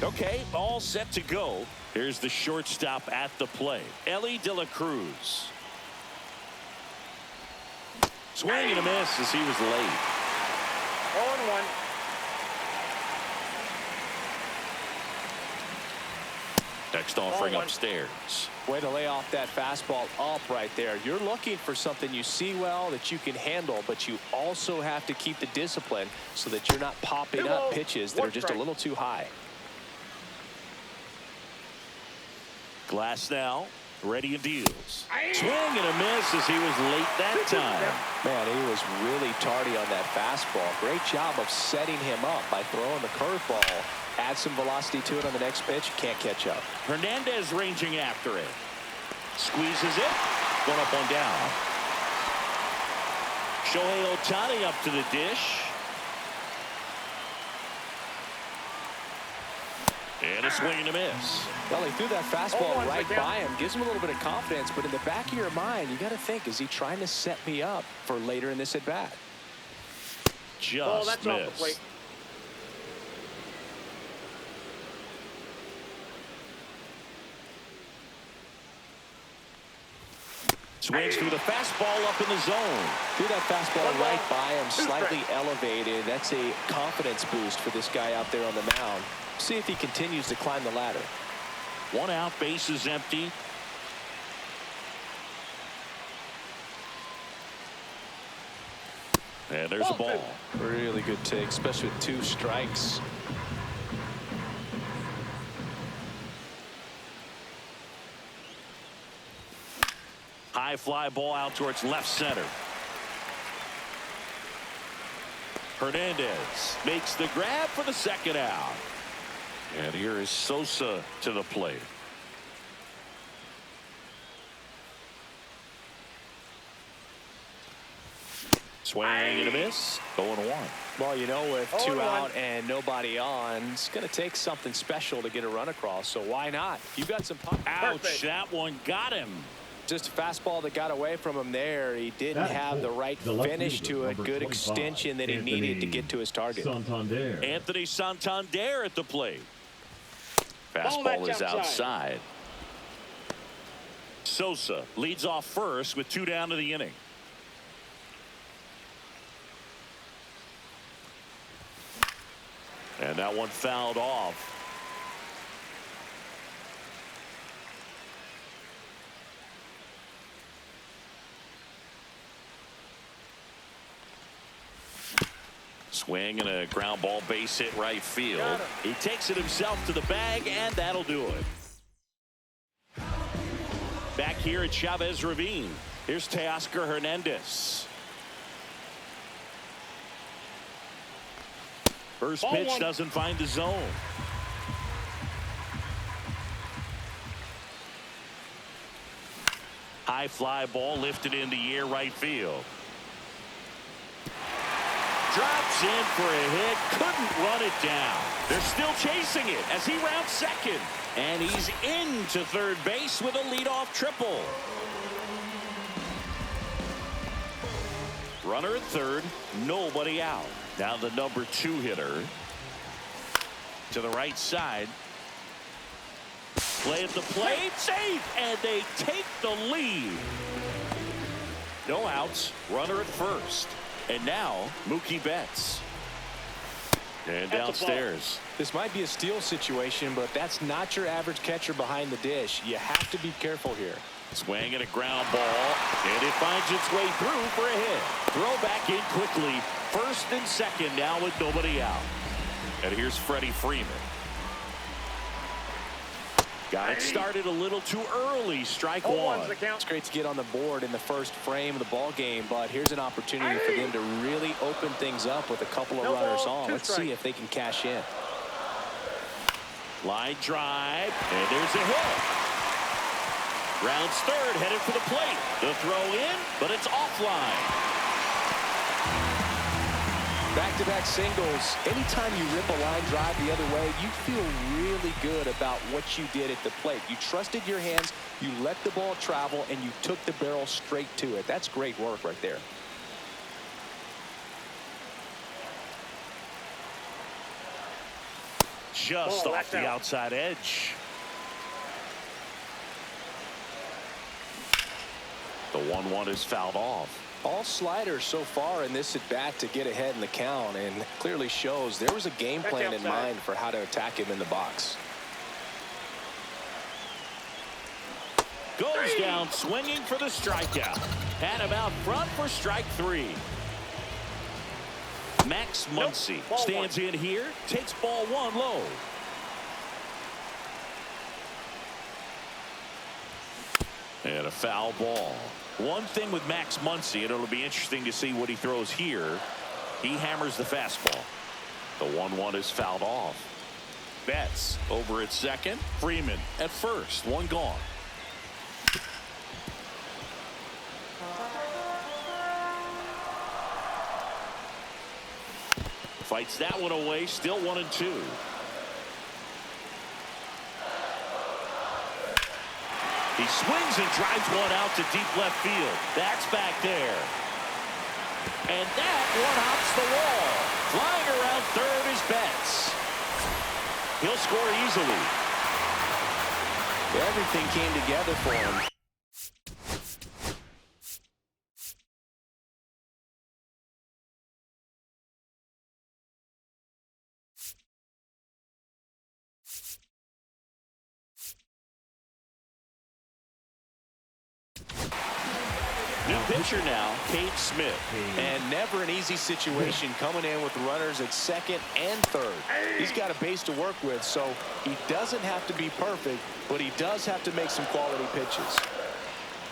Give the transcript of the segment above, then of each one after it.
Okay, all set to go. Here's the shortstop at the plate, Ellie De La Cruz. Swing and a miss as he was late. 0-1. Next offering upstairs. Way to lay off that fastball up right there. You're looking for something you see well that you can handle, but you also have to keep the discipline so that you're not popping up pitches that are just a little too high. Glass now, ready and deals. Swing and a miss as he was late that time. Man, he was really tardy on that fastball. Great job of setting him up by throwing the curveball. Add some velocity to it on the next pitch. Can't catch up. Hernandez ranging after it. Squeezes it. Going up, one down. Shohei Ohtani up to the dish. And a swing and a miss. Well, he threw that fastball right by him. Gives him a little bit of confidence, but in the back of your mind, you got to think, is he trying to set me up for later in this at bat? Just missed. Swings through the fastball up in the zone. Threw that fastball right by him, slightly elevated. That's a confidence boost for this guy out there on the mound. See if he continues to climb the ladder. One out, base is empty. And there's a ball. Really good take, especially with 2 strikes. High fly ball out towards left center. Hernandez makes the grab for the second out. And here is Sosa to the plate. Swing and a miss. 0-1. Well, you know, with 2 out and nobody on, it's going to take something special to get a run across. So why not? You got some pop. Ouch, that one got him. Just a fastball that got away from him there. He didn't have the right finish to it. Good extension that he needed to get to his target. Anthony Santander at the plate. Fastball is outside. Sosa leads off first with 2 down to the inning. And that one fouled off. Swing and a ground ball, base hit right field. He takes it himself to the bag, and that'll do it. Back here at Chavez Ravine, here's Teoscar Hernandez. First pitch doesn't find the zone. High fly ball lifted in the air right field. Drops in for a hit. Couldn't run it down. They're still chasing it as he rounds second. And he's into third base with a leadoff triple. Runner at third. Nobody out. Now the number 2 hitter. To the right side. Play at the plate. Safe. And they take the lead. No outs. Runner at first. And now Mookie Betts. And downstairs. This might be a steal situation, but that's not your average catcher behind the dish. You have to be careful here. Swing and a ground ball. And it finds its way through for a hit. Throw back in quickly. First and second now with nobody out. And here's Freddie Freeman. Got it started a little too early. Strike one. It's great to get on the board in the first frame of the ball game, but here's an opportunity for them to really open things up with a couple of runners on. Let's see if they can cash in. Line drive, and there's a hit. Rounds third, headed for the plate. The throw in, but it's offline. Back-to-back singles. Anytime you rip a line drive the other way, you feel really good about what you did at the plate. You trusted your hands, you let the ball travel, and you took the barrel straight to it. That's great work right there. just Ball, off the outside edge. The 1-1 is fouled off. All sliders so far in this at-bat to get ahead in the count, and clearly shows there was a game plan in mind for how to attack him in the box. Goes down swinging for the strikeout. Had him out front for strike 3. Max Muncy stands in here, takes ball 1 low. And a foul ball. One thing with Max Muncy, and it'll be interesting to see what he throws here. He hammers the fastball. The 1-1 is fouled off. Betts over at second. Freeman at first. One gone. Fights that one away. Still 1-2. He swings and drives one out to deep left field. That's back there. And that one hops the wall. Flying around third is Betts. He'll score easily. Everything came together for him. New pitcher now, Cade Smith. And never an easy situation coming in with runners at second and third. He's got a base to work with, so he doesn't have to be perfect, but he does have to make some quality pitches.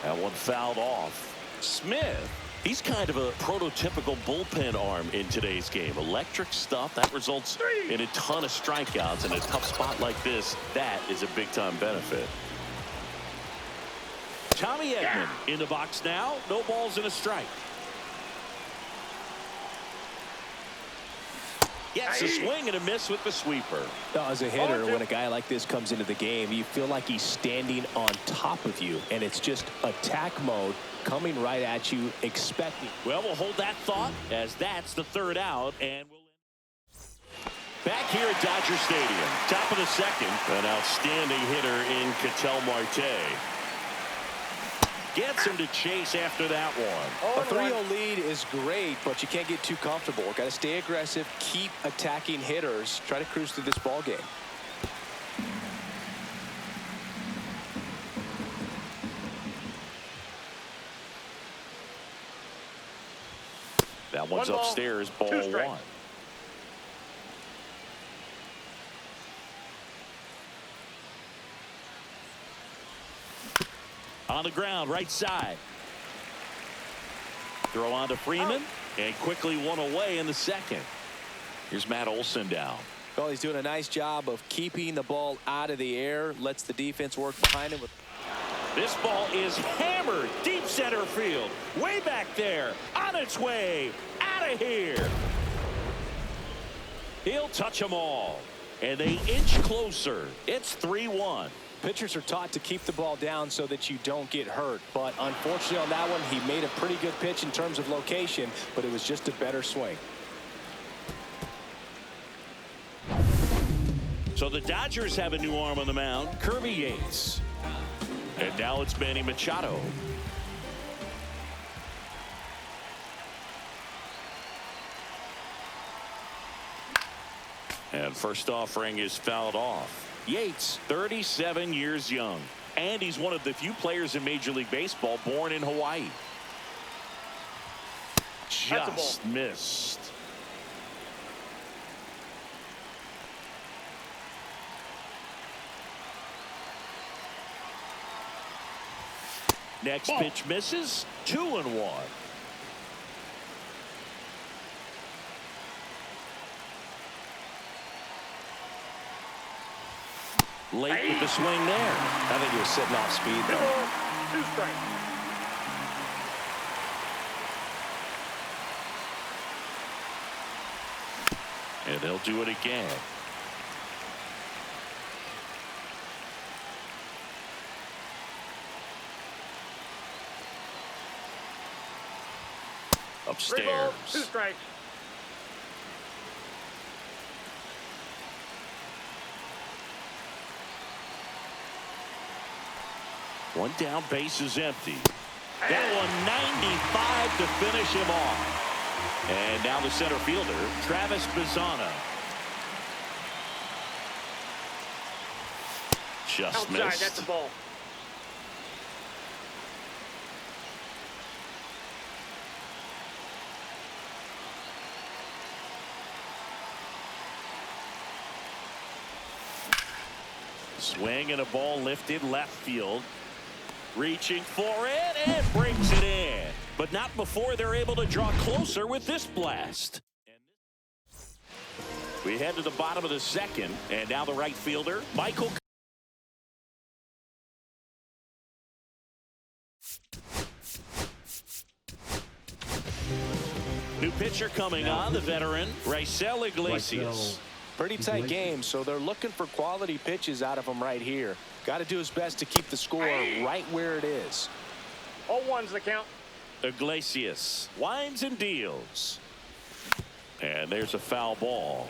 That one fouled off. Smith, he's kind of a prototypical bullpen arm in today's game. Electric stuff that results in a ton of strikeouts. In a tough spot like this, that is a big-time benefit. Tommy Edman in the box now. No balls and a strike. Gets a swing and a miss with the sweeper. As a hitter, when a guy like this comes into the game, you feel like he's standing on top of you, and it's just attack mode coming right at you, expecting. Well, we'll hold that thought as that's the third out, and we'll back here at Dodger Stadium. Top of the second. An outstanding hitter in Ketel Marte. Gets him to chase after that one. A 3-0 lead is great, but you can't get too comfortable. Got to stay aggressive, keep attacking hitters, try to cruise through this ball game. That one's upstairs, ball 1. On the ground, right side. Throw on to Freeman, and quickly one away in the second. Here's Matt Olson down. Well, he's doing a nice job of keeping the ball out of the air, lets the defense work behind him. This ball is hammered deep center field, way back there, on its way, out of here. He'll touch them all, and they inch closer. It's 3-1. Pitchers are taught to keep the ball down so that you don't get hurt. But unfortunately on that one, he made a pretty good pitch in terms of location, but it was just a better swing. So the Dodgers have a new arm on the mound, Kirby Yates. And now it's Manny Machado. And first offering is fouled off. Yates, 37 years young, and he's one of the few players in Major League Baseball born in Hawaii. Just missed. Next pitch misses. 2-1. Late with the swing there. I think he was sitting off speed though. 2 strikes. And they'll do it again. Upstairs. 2 strikes. One down, base is empty. That one 95 to finish him off. And now the center fielder, Travis Bazzana. Just Outside, missed. that's a ball. Swing and a ball lifted left field. Reaching for it and brings it in. But not before they're able to draw closer with this blast. We head to the bottom of the second. And now the right fielder, Michael. New pitcher coming on, the veteran, Raisel Iglesias. Pretty tight game, so they're looking for quality pitches out of him right here. Got to do his best to keep the score right where it is. 0-1's the count. Iglesias winds and deals. And there's a foul ball.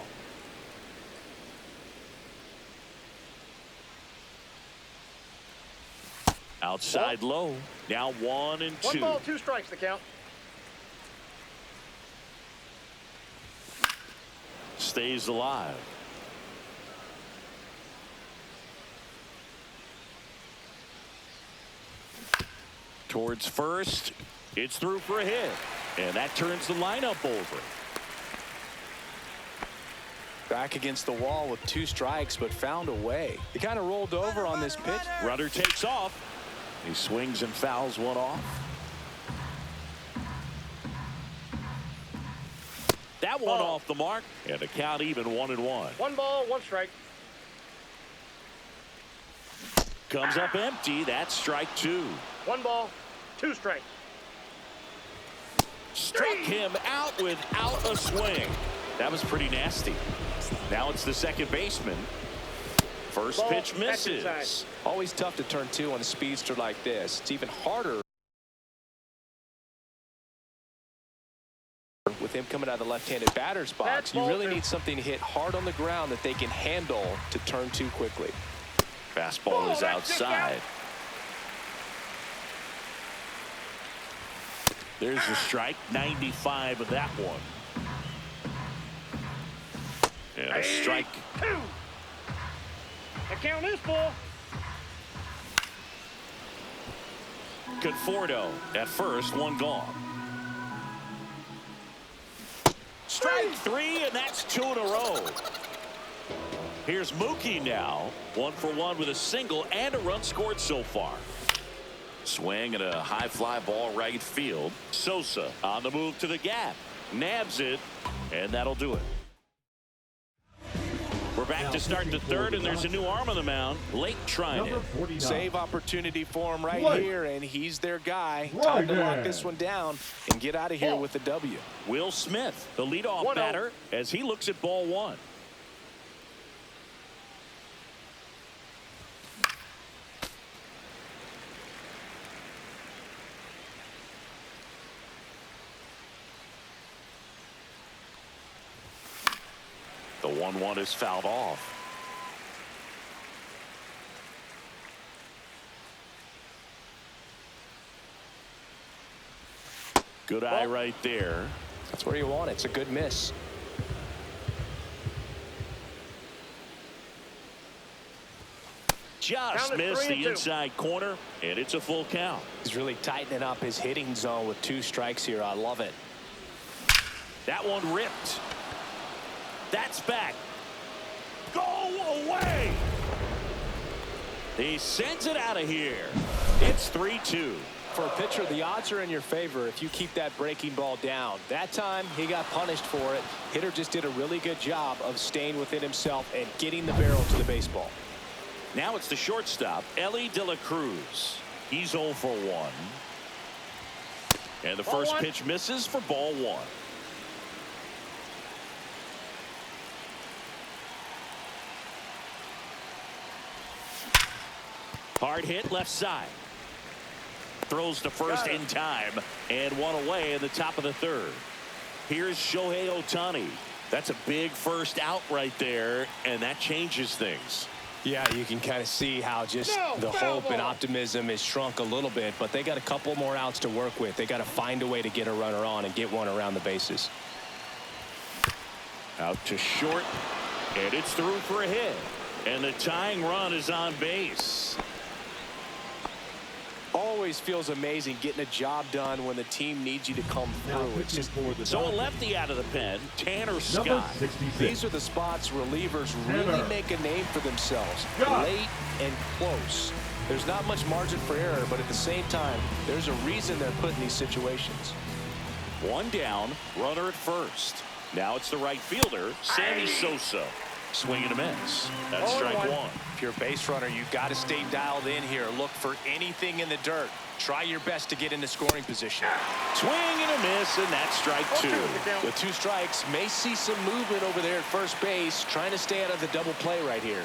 Outside low. Now 1-2. 1 ball, 2 strikes, the count. Stays alive. Towards first. It's through for a hit. And that turns the lineup over. Back against the wall with 2 strikes, but found a way. He kind of rolled over on this pitch. Runner takes off. He swings and fouls one off. That one off the mark. And the count even 1-1. 1 ball, 1 strike. Comes up empty. That's strike 2. 1 ball, 2 strikes. Struck him out without a swing. That was pretty nasty. Now it's the second baseman. First Ball, pitch that's misses. inside. Always tough to turn 2 on a speedster like this. It's even harder with him coming out of the left-handed batter's box. That's You really ball 2. need something to hit hard on the ground that they can handle to turn 2 quickly. Fastball is that's just outside. There's the strike. 95 of that one. And a strike. 2. The count is full. Conforto at first, 1 gone. Strike 3, and that's 2 in a row. Here's Mookie now. 1 for 1 with a single and a run scored so far. Swing and a high fly ball right field. Sosa on the move to the gap. Nabs it, and that'll do it. We're back to start the third, and there's a new arm on the mound. Lake trying it. Save opportunity for him right here, and he's their guy. Time to lock this one down and get out of here with the W. Will Smith, the leadoff 1-0. batter, as he looks at ball 1. The 1-1 is fouled off. Good eye right there. That's where you want it. It's a good miss. Just missed the inside corner, and it's a full count. He's really tightening up his hitting zone with 2 strikes here. I love it. That one ripped. That's back. Go away. He sends it out of here. It's 3-2. For a pitcher, the odds are in your favor if you keep that breaking ball down. That time, he got punished for it. Hitter just did a really good job of staying within himself and getting the barrel to the baseball. Now it's the shortstop, Ellie De La Cruz. He's 0 for 1. And the first pitch misses for ball 1. Hard hit left side. Throws to first in time and 1 away in the top of the third. Here's Shohei Ohtani. That's a big first out right there, and that changes things. Yeah, you can kind of see how just the hope and optimism is shrunk a little bit, but they got a couple more outs to work with. They got to find a way to get a runner on and get one around the bases. Out to short, and it's through for a hit. And the tying run is on base. Always feels amazing getting a job done when the team needs you to come through. So a lefty out of the pen, Tanner Scott. These are the spots relievers really make a name for themselves. Late and close. There's not much margin for error, but at the same time, there's a reason they're put in these situations. One down, runner at first. Now it's the right fielder, Sammy Sosa. Swing and a miss. That's strike one. If you're a base runner, you've got to stay dialed in here. Look for anything in the dirt. Try your best to get into scoring position. Swing and a miss, and that's strike two. With 2 strikes, may see some movement over there at first base, trying to stay out of the double play right here.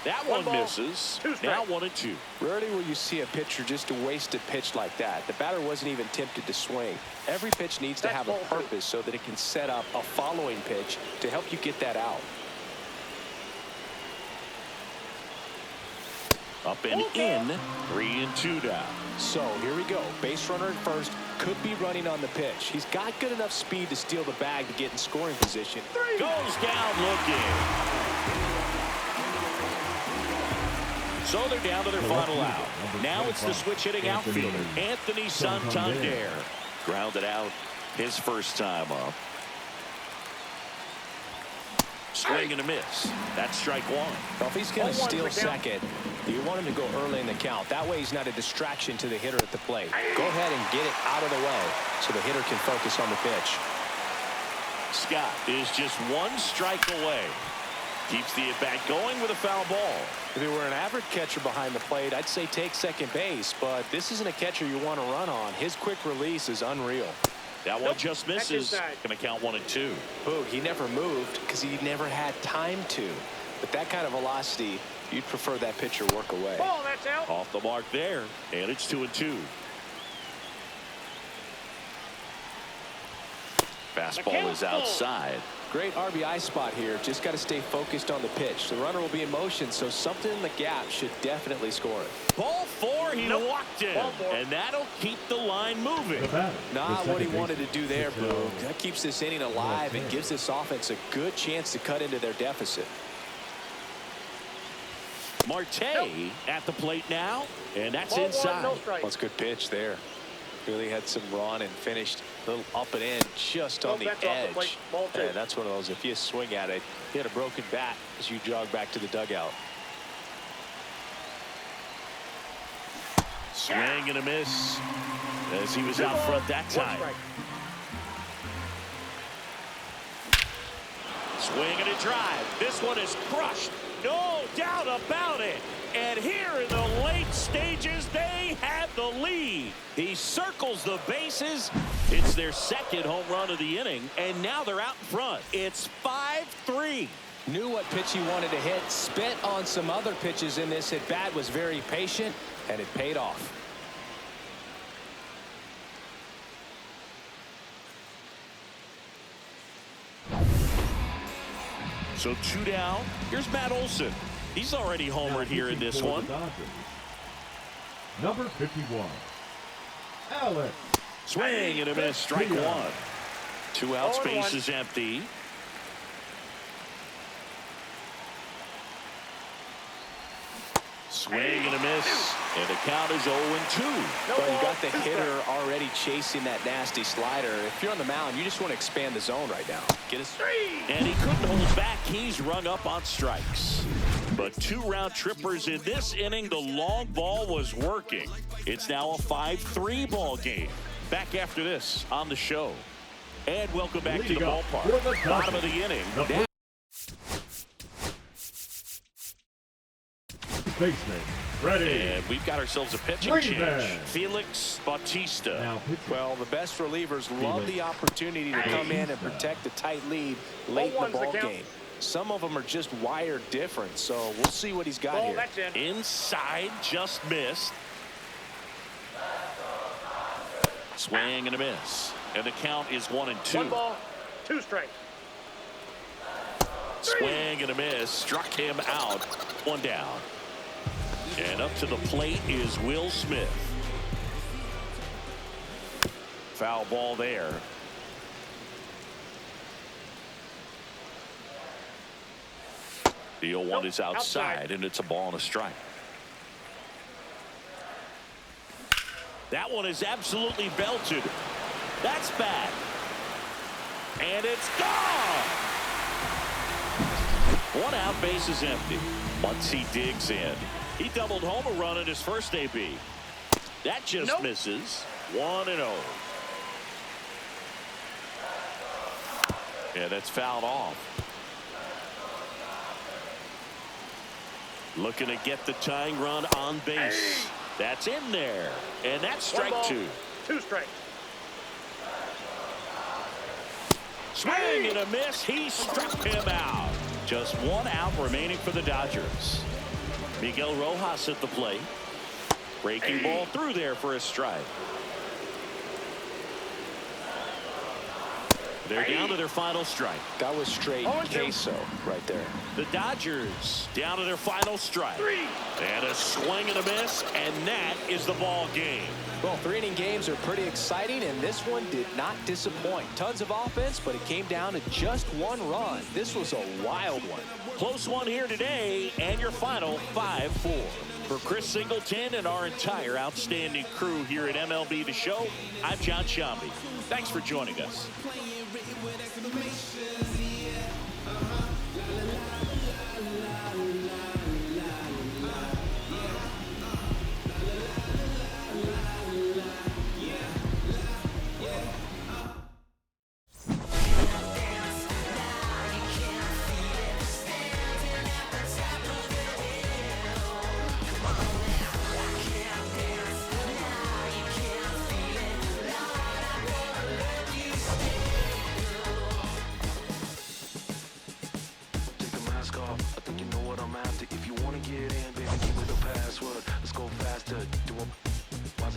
That one misses. Now 1-2. Rarely will you see a pitcher just waste a pitch like that. The batter wasn't even tempted to swing. Every pitch needs to have a purpose so that it can set up a following pitch to help you get that out. Up and in, 3-2 down. So here we go. Base runner at first, could be running on the pitch. He's got good enough speed to steal the bag to get in scoring position. Goes down looking. So they're down to their final out. Now it's the switch hitting outfielder, Anthony Santander. Grounded out his first time up. Swing and a miss. That's strike one. Well, if he's going to steal second, you want him to go early in the count. That way he's not a distraction to the hitter at the plate. Go ahead and get it out of the way so the hitter can focus on the pitch. Scott is just 1 strike away. Keeps the at-bat going with a foul ball. If he were an average catcher behind the plate, I'd say take second base, but this isn't a catcher you want to run on. His quick release is unreal. That one just misses. Going to count 1-2. Boog, he never moved because he never had time to. But that kind of velocity, you'd prefer that pitcher work away. Ball, that's out. Off the mark there, and it's 2-2. Fastball is outside. Great RBI spot here. Just got to stay focused on the pitch. The runner will be in motion, so something in the gap should definitely score it. Ball 4, he walked in, and that'll keep the line moving. Not what he wanted to do there, Boog. That keeps this inning alive and gives this offense a good chance to cut into their deficit. Marte at the plate now, and that's inside. Well, it's a good pitch there. Really had some run and finished a little up and in just on the edge. And that's one of those, if you swing at it, you had a broken bat as you jog back to the dugout. Swing and a miss as he was out front that time. Swing and a drive. This one is crushed. No doubt about it. And here in the late stages, they have the lead. He circles the bases. It's their second home run of the inning, and now they're out in front. It's 5-3. Knew what pitch he wanted to hit. Spent on some other pitches in this at bat. Was very patient, and it paid off. So 2 down. Here's Matt Olson. He's already homered here in this one. Number 51, Alex. Swing and a miss, strike one. 2 outs, base is empty. Swing and a miss, and the count is 0-2. Well, you got the hitter already chasing that nasty slider. If you're on the mound, you just want to expand the zone right now. Get us. And he couldn't hold back. He's rung up on strikes. But 2 round trippers in this inning. The long ball was working. It's now a 5-3 ball game. Back after this on the show. And welcome back to the ballpark. Bottom of the inning. Baseman, ready. And we've got ourselves a pitching change. Felix Bautista. Well, the best relievers love the opportunity to come in and protect a tight lead late in the ball game. Some of them are just wired different, so we'll see what he's got here. Inside, just missed. Swing and a miss. And the count is 1-2. 1 ball, 2 strikes. Swing and a miss. Struck him out. One down. And up to the plate is Will Smith. Foul ball there. The 0-1 is outside, and it's a ball and a strike. That one is absolutely belted. That's bad. And it's gone. One out, base is empty. Muncy digs in. He doubled home a run in his first AB. That just misses. 1-0. Yeah, that's fouled off. Looking to get the tying run on base. That's in there. And that's strike two. 2 strikes. Swing and a miss. He struck him out. Just 1 out remaining for the Dodgers. Miguel Rojas at the plate. Breaking ball through there for a strike. They're down to their final strike. That was straight queso right there. The Dodgers down to their final strike. And a swing and a miss, and that is the ball game. Well, 3-inning games are pretty exciting, and this one did not disappoint. Tons of offense, but it came down to just 1 run. This was a wild one. Close one here today, and your final 5-4. For Chris Singleton and our entire outstanding crew here at MLB The Show, I'm John Shambi. Thanks for joining us.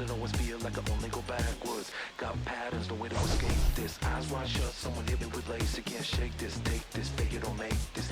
It always feel like I only go backwards. Got patterns, no way to escape this. Eyes wide shut, someone hit me with lace. I can't shake this, take this, fake it or make this.